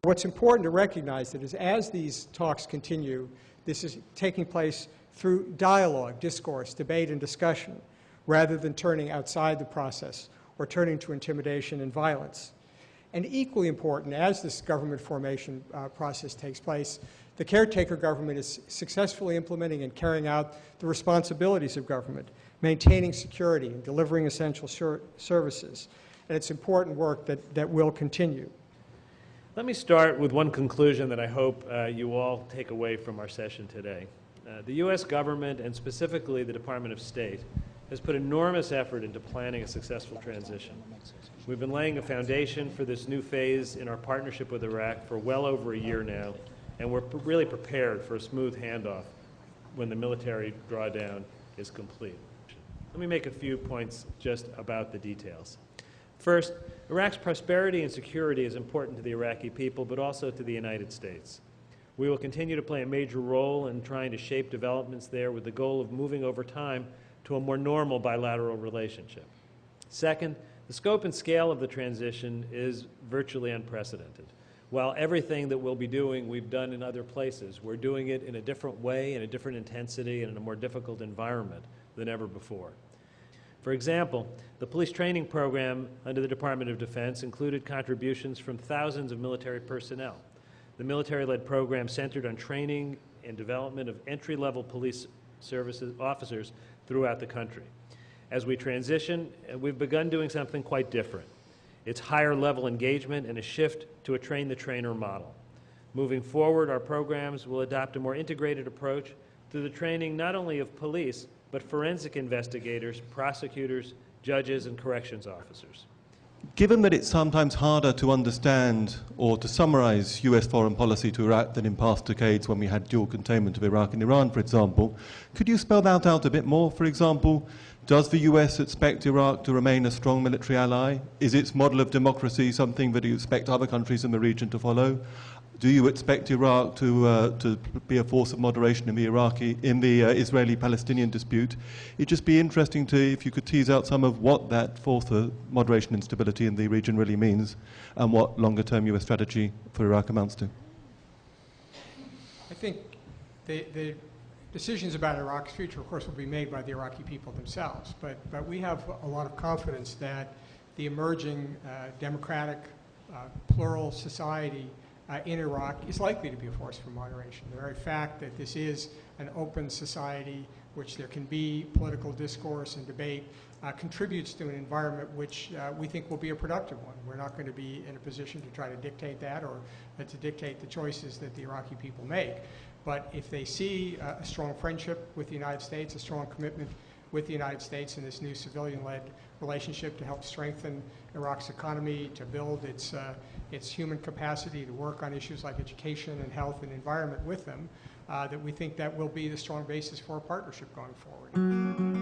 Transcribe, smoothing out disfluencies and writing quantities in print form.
What's important to recognize that is as these talks continue, this is taking place through dialogue, discourse, debate, and discussion, rather than turning outside the process or turning to intimidation and violence. And equally important, as this government formation process takes place, the caretaker government is successfully implementing and carrying out the responsibilities of government, maintaining security and delivering essential services. And it's important work that will continue. Let me start with one conclusion that I hope you all take away from our session today. The U.S. government, and specifically the Department of State, has put enormous effort into planning a successful transition. We've been laying a foundation for this new phase in our partnership with Iraq for well over a year now, and we're really prepared for a smooth handoff when the military drawdown is complete. Let me make a few points just about the details. First, Iraq's prosperity and security is important to the Iraqi people, but also to the United States. We will continue to play a major role in trying to shape developments there with the goal of moving over time to a more normal bilateral relationship. Second, the scope and scale of the transition is virtually unprecedented. While everything that we'll be doing we've done in other places, we're doing it in a different way, in a different intensity, and in a more difficult environment than ever before. For example, the police training program under the Department of Defense included contributions from thousands of military personnel. The military-led program centered on training and development of entry-level police services officers throughout the country. As we transition, we've begun doing something quite different. It's higher-level engagement and a shift to a train-the-trainer model. Moving forward, our programs will adopt a more integrated approach to the training not only of police, but forensic investigators, prosecutors, judges, and corrections officers. Given that it's sometimes harder to understand or to summarize U.S. foreign policy to Iraq than in past decades when we had dual containment of Iraq and Iran, for example, could you spell that out a bit more? For example, does the U.S. expect Iraq to remain a strong military ally? Is its model of democracy something that you expect other countries in the region to follow? Do you expect Iraq to be a force of moderation in the Israeli-Palestinian dispute? It'd just be interesting if you could tease out some of what that force of moderation and stability in the region really means, and what longer-term U.S. strategy for Iraq amounts to. I think the decisions about Iraq's future, of course, will be made by the Iraqi people themselves. But we have a lot of confidence that the emerging democratic, plural society in Iraq is likely to be a force for moderation. The very fact that this is an open society, which there can be political discourse and debate, contributes to an environment which we think will be a productive one. We're not going to be in a position to try to dictate that or to dictate the choices that the Iraqi people make. But if they see a strong friendship with the United States, a strong commitment with the United States in this new civilian-led relationship to help strengthen Iraq's economy, to build its human capacity to work on issues like education and health and environment with them, that we think that will be the strong basis for a partnership going forward.